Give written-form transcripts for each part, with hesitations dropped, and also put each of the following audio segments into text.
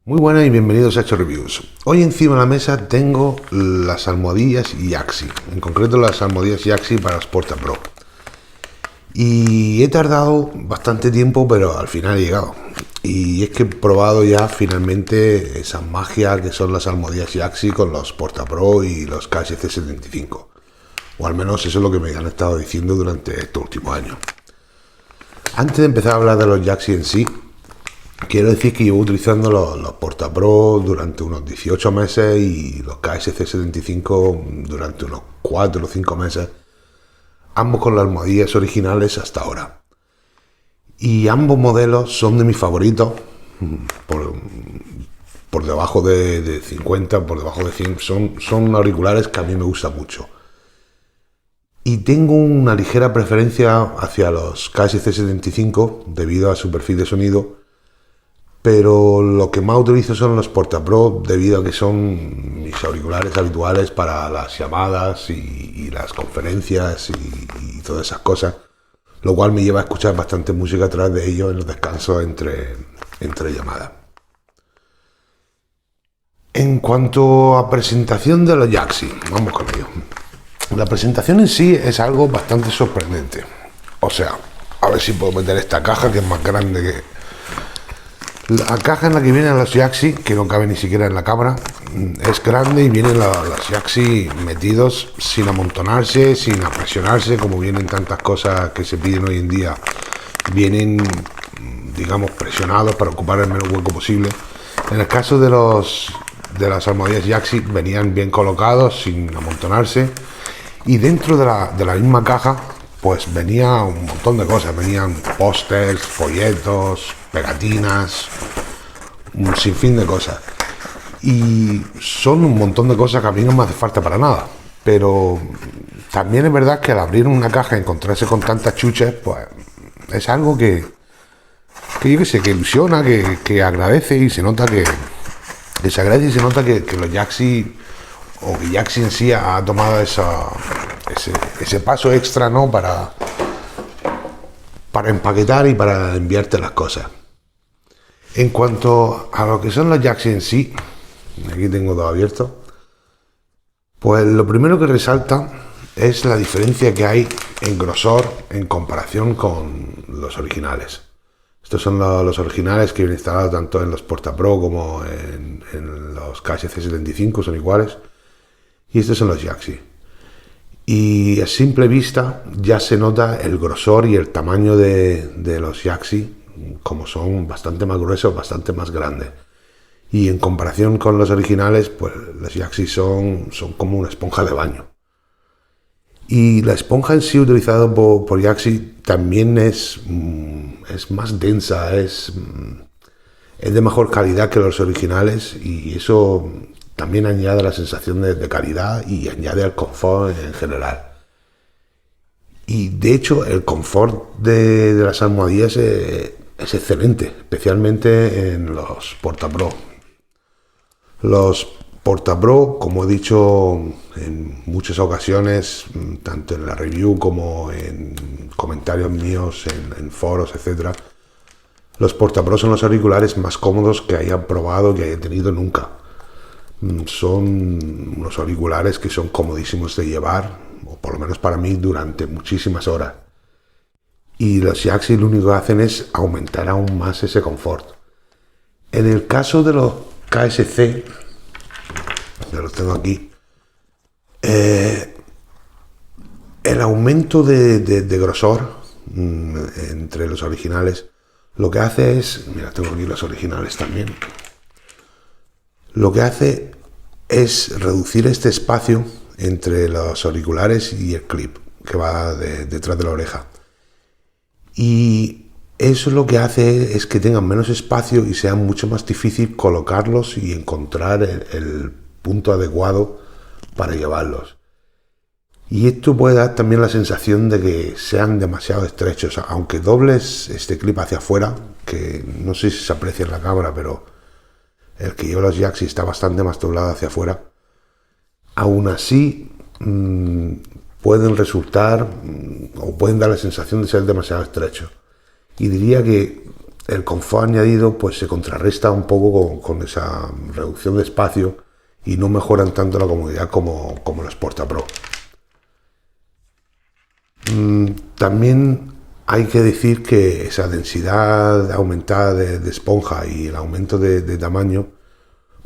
Muy buenas y bienvenidos a Hecho Reviews. Hoy encima de la mesa tengo las almohadillas Yaxi, en concreto las almohadillas Yaxi para los Porta Pro. Y he tardado bastante tiempo, pero al final he llegado. Y es que he probado ya finalmente esa magia que son las almohadillas Yaxi con los Porta Pro y los KSC75. O al menos eso es lo que me han estado diciendo durante estos últimos años. Antes de empezar a hablar de los Yaxi en sí, quiero decir que llevo utilizando los Porta Pro durante unos 18 meses y los KSC75 durante unos 4 o 5 meses, ambos con las almohadillas originales hasta ahora. Y ambos modelos son de mis favoritos, por debajo de 50, por debajo de 100, son auriculares que a mí me gustan mucho. Y tengo una ligera preferencia hacia los KSC75 debido a su perfil de sonido, pero lo que más utilizo son los Porta Pro debido a que son mis auriculares habituales para las llamadas y las conferencias y todas esas cosas, lo cual me lleva a escuchar bastante música a través de ellos en los descansos entre llamadas. En cuanto a presentación de los Yaxi, vamos con ello. La presentación en sí es algo bastante sorprendente. O sea, a ver si puedo meter esta caja que es más grande que... La caja en la que vienen los Yaxi, que no cabe ni siquiera en la cámara, es grande y vienen los Yaxi metidos sin amontonarse, sin apresionarse, como vienen tantas cosas que se piden hoy en día. Vienen, digamos, presionados para ocupar el menor hueco posible. En el caso de las almohadillas Yaxi venían bien colocados, sin amontonarse. Y dentro de la misma caja, pues venía un montón de cosas. Venían pósters, folletos, pegatinas, un sinfín de cosas. Y son un montón de cosas que a mí no me hace falta para nada. Pero también es verdad que al abrir una caja y encontrarse con tantas chuches, pues es algo que yo qué sé, que ilusiona, que agradece y se nota que se agradece y se nota que los Yaxi, o que Yaxi en sí ha tomado ese paso extra, ¿no? Para empaquetar y para enviarte las cosas. En cuanto a lo que son los Yaxi en sí, aquí tengo todo abierto, pues lo primero que resalta es la diferencia que hay en grosor en comparación con los originales. Estos son los originales que vienen instalados tanto en los Porta Pro como en los KSC75, son iguales. Y estos son los Yaxi. Y a simple vista ya se nota el grosor y el tamaño de los Yaxi, como son bastante más gruesos, bastante más grandes. Y en comparación con los originales, pues los Yaxi son como una esponja de baño. Y la esponja en sí utilizada por Yaxi también es más densa, es de mejor calidad que los originales, y eso también añade la sensación de calidad y añade el confort en general. Y de hecho el confort de las almohadillas es excelente, especialmente en los Porta Pro. Los Porta Pro, como he dicho en muchas ocasiones, tanto en la review como en comentarios míos, en foros, etc., los Porta Pro son los auriculares más cómodos que haya probado, que haya tenido nunca. Son unos auriculares que son comodísimos de llevar, o por lo menos para mí, durante muchísimas horas. Y los Yaxi lo único que hacen es aumentar aún más ese confort. En el caso de los KSC, ya los tengo aquí, el aumento de grosor entre los originales, lo que hace es, mira, tengo aquí los originales también, lo que hace es reducir este espacio entre los auriculares y el clip que va detrás de la oreja. Y eso lo que hace es que tengan menos espacio y sea mucho más difícil colocarlos y encontrar el punto adecuado para llevarlos. Y esto puede dar también la sensación de que sean demasiado estrechos, aunque dobles este clip hacia afuera, que no sé si se aprecia en la cámara, pero el que lleva los Yaxi está bastante más doblado hacia afuera. Aún así, pueden resultar o pueden dar la sensación de ser demasiado estrechos. Y diría que el confort añadido pues se contrarresta un poco con esa reducción de espacio y no mejoran tanto la comodidad como los Porta Pro. También hay que decir que esa densidad aumentada de esponja y el aumento de tamaño,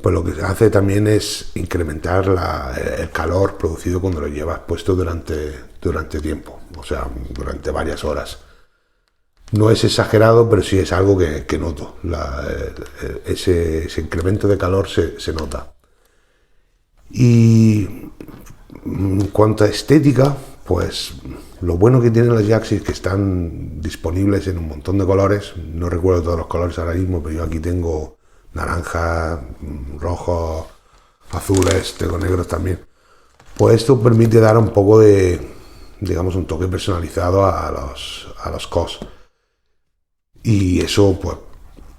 pues lo que hace también es incrementar el calor producido cuando lo llevas puesto durante tiempo, o sea, durante varias horas. No es exagerado, pero sí es algo que noto. Ese incremento de calor se nota. Y en cuanto a estética, pues lo bueno que tienen las Yaxi es que están disponibles en un montón de colores. No recuerdo todos los colores ahora mismo, pero yo aquí tengo naranja, rojo, azules, tengo negros también. Pues esto permite dar un poco de, digamos, un toque personalizado a los COS. Y eso, pues,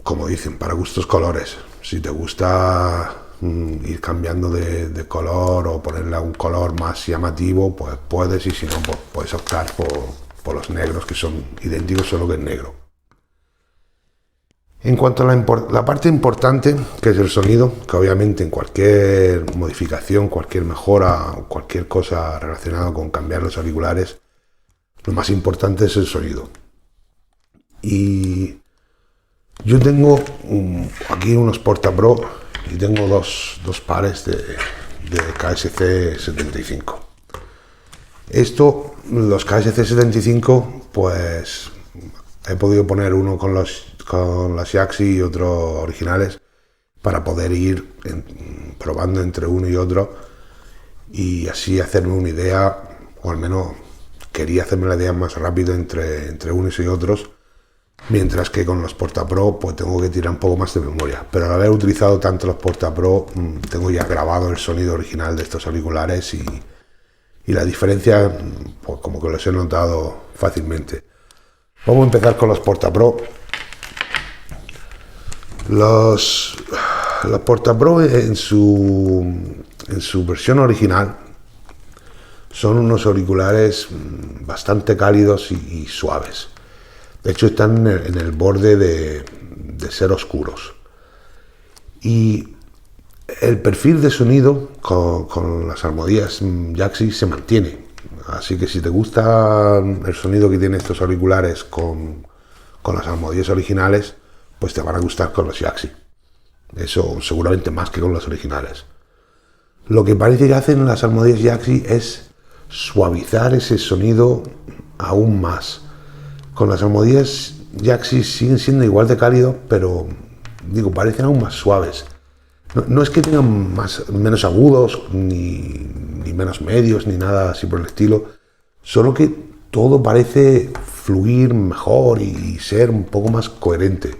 como dicen, para gustos colores. Si te gusta ir cambiando de color o ponerle un color más llamativo, pues puedes, y si no, pues puedes optar por los negros, que son idénticos, solo que en negro. En cuanto a la parte importante, que es el sonido, que obviamente en cualquier modificación, cualquier mejora o cualquier cosa relacionada con cambiar los auriculares, lo más importante es el sonido. Y yo tengo aquí unos Porta Pro y tengo dos pares de KSC 75. Los KSC 75, pues he podido poner uno con las Yaxi y otros originales para poder ir probando entre uno y otro y así hacerme una idea, o al menos quería hacerme la idea más rápido entre unos y otros. Mientras que con los Porta Pro pues tengo que tirar un poco más de memoria, pero al haber utilizado tanto los Porta Pro tengo ya grabado el sonido original de estos auriculares y la diferencia pues como que los he notado fácilmente. Vamos a empezar con los Porta Pro. Los Porta Pro en su versión original son unos auriculares bastante cálidos y suaves. De hecho, están en el borde de ser oscuros. Y el perfil de sonido con las almohadillas Yaxi se mantiene. Así que si te gusta el sonido que tienen estos auriculares con las almohadillas originales, pues te van a gustar con los Yaxi. Eso seguramente más que con los originales. Lo que parece que hacen las almohadillas Yaxi es suavizar ese sonido aún más. Con las almohadillas Yaxi siguen siendo igual de cálidos, pero parecen aún más suaves. No es que tengan menos agudos, ni menos medios, ni nada así por el estilo, solo que todo parece fluir mejor y ser un poco más coherente.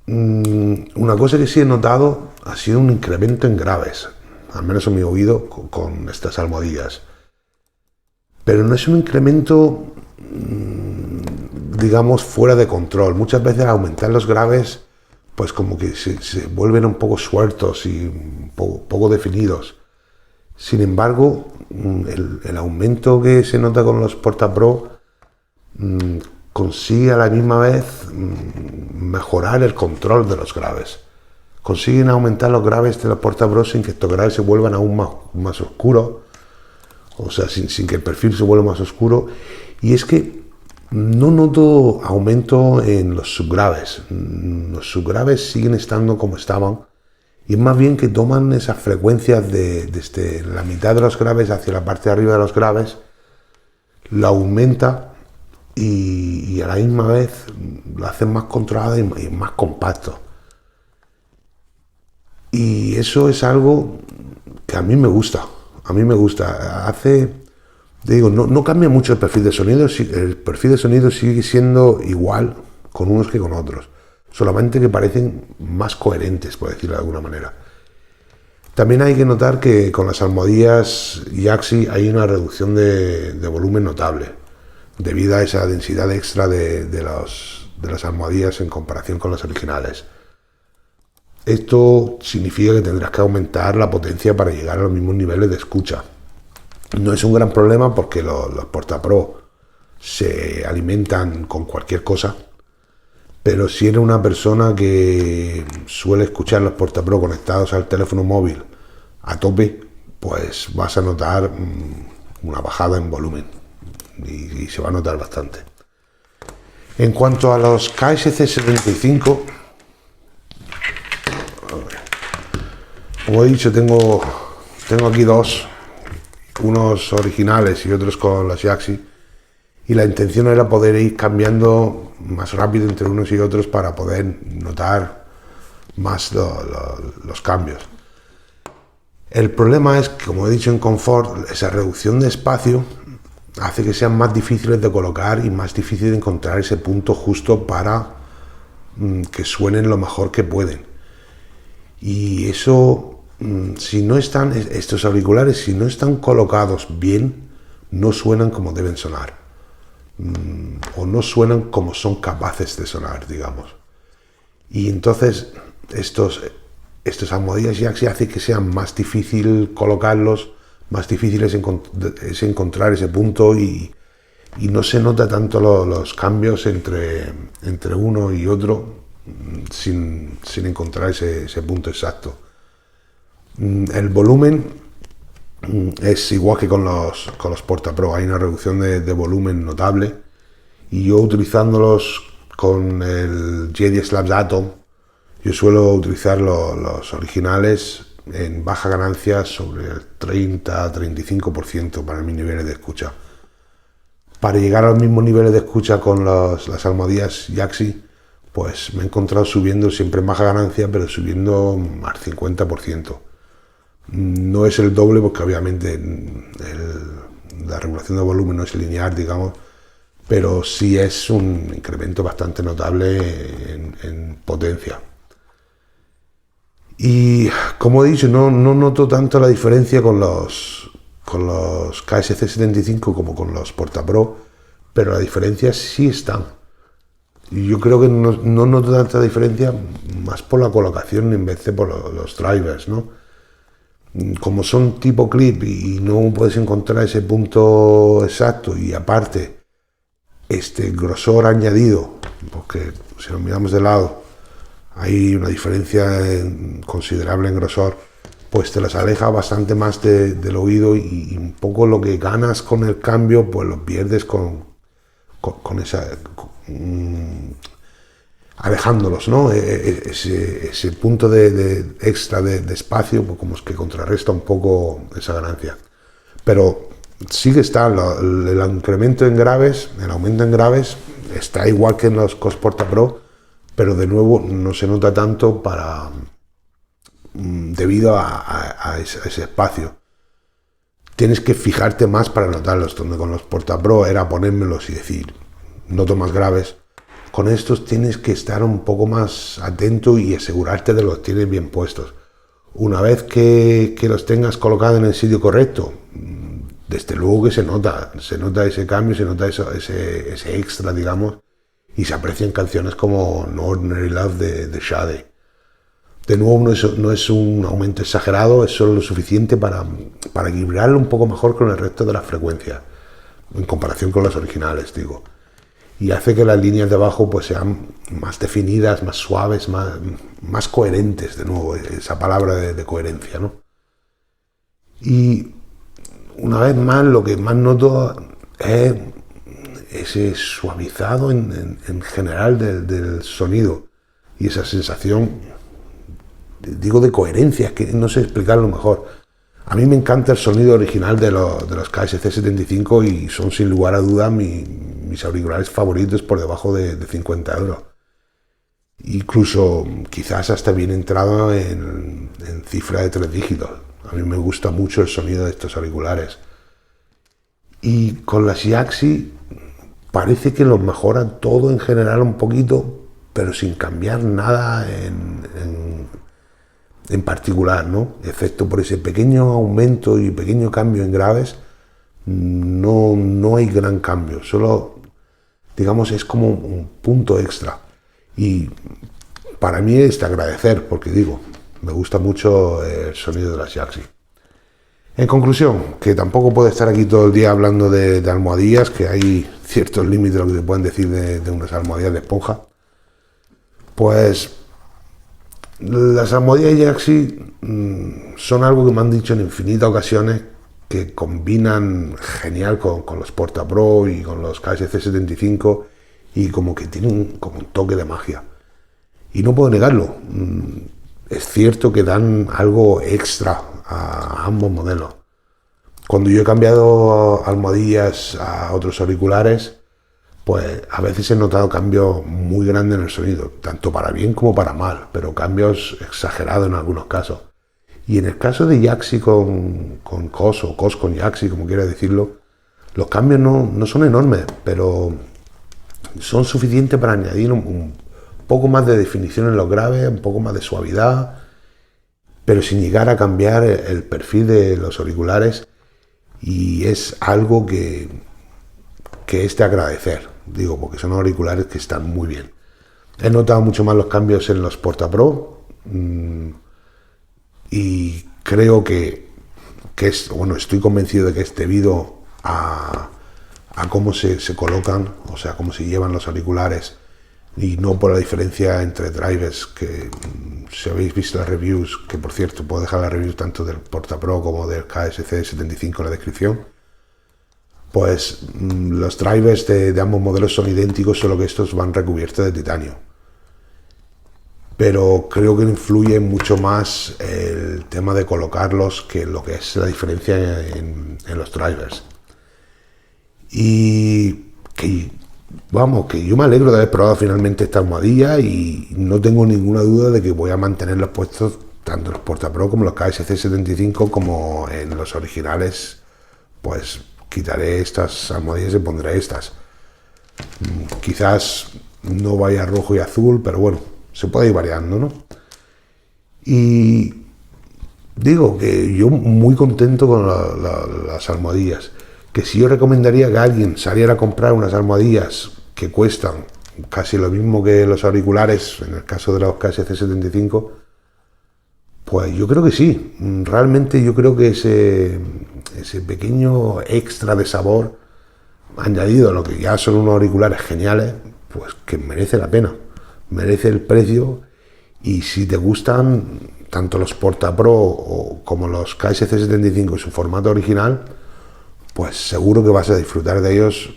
Una cosa que sí he notado ha sido un incremento en graves, al menos en mi oído, con estas almohadillas. Pero no es un incremento, digamos, fuera de control. Muchas veces al aumentar los graves, pues como que se vuelven un poco sueltos y un poco definidos. Sin embargo, el aumento que se nota con los Porta Pro consigue a la misma vez mejorar el control de los graves. Consiguen aumentar los graves de los Porta Pro sin que estos graves se vuelvan aún más oscuros, o sea, sin que el perfil se vuelva más oscuro. Y es que no noto aumento en los subgraves. Los subgraves siguen estando como estaban, y es más bien que toman esas frecuencias desde la mitad de los graves hacia la parte de arriba de los graves, la aumenta y a la misma vez lo hacen más controlada y más compacto. Y eso es algo que a mí me gusta. No cambia mucho el perfil de sonido. El perfil de sonido sigue siendo igual con unos que con otros, solamente que parecen más coherentes, por decirlo de alguna manera. También hay que notar que con las almohadillas Yaxi hay una reducción de volumen notable, debido a esa densidad extra de las almohadillas en comparación con las originales. Esto significa que tendrás que aumentar la potencia para llegar a los mismos niveles de escucha. No es un gran problema porque los Porta Pro se alimentan con cualquier cosa, Pero si eres una persona que suele escuchar los PortaPro conectados al teléfono móvil a tope, pues vas a notar una bajada en volumen y se va a notar bastante. En cuanto a los KSC75, como he dicho, tengo aquí dos, unos originales y otros con las Yaxi, y la intención era poder ir cambiando más rápido entre unos y otros para poder notar más los cambios. El problema es que, como he dicho en confort, esa reducción de espacio hace que sean más difíciles de colocar y más difícil de encontrar ese punto justo para que suenen lo mejor que pueden. Y eso, si no están, estos auriculares, si no están colocados bien, no suenan como deben sonar. O no suenan como son capaces de sonar, digamos. Y entonces estos almohadillas Yaxi hace que sea más difícil colocarlos, más difícil es encontrar ese punto y no se nota tanto los cambios entre uno y otro sin encontrar ese punto exacto. El volumen es igual que con los PortaPro, hay una reducción de volumen notable, y yo utilizándolos con el Jedi Slabs Atom, yo suelo utilizar los originales en baja ganancia sobre el 30-35% para mis niveles de escucha. Para llegar a los mismos niveles de escucha con las almohadillas Yaxi, pues me he encontrado subiendo siempre en baja ganancia, pero subiendo al 50%. No es el doble porque obviamente la regulación de volumen no es lineal, digamos, pero sí es un incremento bastante notable en potencia. Y como he dicho, no noto tanto la diferencia con los KSC75 como con los PortaPro, pero la diferencia sí están. Y yo creo que no noto tanta diferencia más por la colocación en vez de por los drivers, ¿no? Como son tipo clip y no puedes encontrar ese punto exacto, y aparte este grosor añadido, porque si lo miramos de lado hay una diferencia considerable en grosor, pues te las aleja bastante más del oído, y un poco lo que ganas con el cambio pues lo pierdes con esa alejándolos, ¿no? Ese punto de extra de espacio, pues como es que contrarresta un poco esa ganancia. Pero sigue estando el incremento en graves, el aumento en graves está igual que en los PortaPro, pero de nuevo no se nota tanto debido a ese espacio. Tienes que fijarte más para notarlos, donde con los PortaPro era ponérmelos y decir, noto más graves. Con estos tienes que estar un poco más atento y asegurarte de que los tienes bien puestos. Una vez que los tengas colocados en el sitio correcto, desde luego que se nota ese cambio, se nota ese extra, digamos, y se aprecian canciones como No Ordinary Love de Sade. De nuevo, no es un aumento exagerado, es solo lo suficiente para equilibrarlo un poco mejor con el resto de las frecuencias, en comparación con las originales, digo. Y hace que las líneas de abajo pues sean más definidas, más suaves, más coherentes, de nuevo, esa palabra de coherencia, ¿no? Y una vez más, lo que más noto es ese suavizado en general del sonido, y esa sensación, digo, de coherencia, es que no sé explicarlo mejor. A mí me encanta el sonido original de los KSC75 y son sin lugar a duda mis auriculares favoritos por debajo de 50 euros. Incluso quizás hasta bien entrado en cifra de 3 dígitos. A mí me gusta mucho el sonido de estos auriculares. Y con las Yaxi parece que los mejoran todo en general un poquito, pero sin cambiar nada en particular, ¿no? Excepto por ese pequeño aumento y pequeño cambio en graves, no hay gran cambio, solo, digamos, es como un punto extra. Y para mí es de agradecer, porque digo, me gusta mucho el sonido de las Yaxi. En conclusión, que tampoco puedo estar aquí todo el día hablando de almohadillas, que hay ciertos límites de lo que se pueden decir de unas almohadillas de esponja. Pues las almohadillas Yaxi son algo que me han dicho en infinitas ocasiones, que combinan genial con los Porta Pro y con los KSC 75 y como que tienen como un toque de magia. Y no puedo negarlo, es cierto que dan algo extra a ambos modelos. Cuando yo he cambiado almohadillas a otros auriculares, pues a veces he notado cambios muy grandes en el sonido, tanto para bien como para mal, pero cambios exagerados en algunos casos. Y en el caso de Yaxi con COS o COS con Yaxi, como quiera decirlo, los cambios no son enormes, pero son suficientes para añadir un poco más de definición en los graves, un poco más de suavidad, pero sin llegar a cambiar el perfil de los auriculares, y es algo que es de agradecer, digo, porque son auriculares que están muy bien. He notado mucho más los cambios en los Porta Pro, y creo que es, bueno, estoy convencido de que es debido a cómo se colocan, o sea, cómo se llevan los auriculares, y no por la diferencia entre drivers, que si habéis visto las reviews, que por cierto puedo dejar las reviews tanto del Porta Pro como del KSC 75 en la descripción, pues los drivers de ambos modelos son idénticos, solo que estos van recubiertos de titanio. Pero creo que influye mucho más el tema de colocarlos que lo que es la diferencia en los drivers. Y que, vamos, que yo me alegro de haber probado finalmente esta almohadilla y no tengo ninguna duda de que voy a mantenerlos puestos tanto en los Porta Pro como los KSC 75, como en los originales. Pues quitaré estas almohadillas y pondré estas. Quizás no vaya rojo y azul, pero bueno, se puede ir variando, ¿no? Y digo que yo muy contento con las almohadillas, que si yo recomendaría que alguien saliera a comprar unas almohadillas que cuestan casi lo mismo que los auriculares, en el caso de los KSC 75, pues yo creo que sí. Realmente yo creo que ese pequeño extra de sabor añadido a lo que ya son unos auriculares geniales, pues que merece la pena, merece el precio. Y si te gustan tanto los Porta Pro como los KSC 75 en su formato original, pues seguro que vas a disfrutar de ellos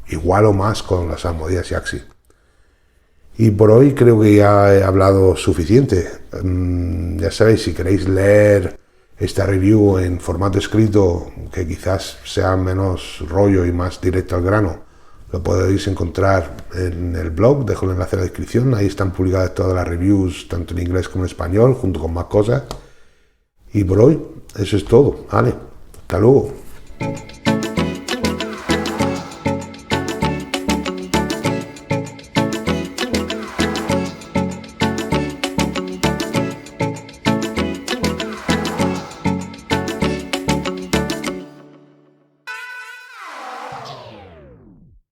igual o más con las almohadillas Yaxi. Y por hoy creo que ya he hablado suficiente. Ya sabéis, si queréis leer esta review en formato escrito, que quizás sea menos rollo y más directo al grano, lo podéis encontrar en el blog, dejo el enlace en la descripción. Ahí están publicadas todas las reviews, tanto en inglés como en español, junto con más cosas. Y por hoy, eso es todo. Vale, hasta luego.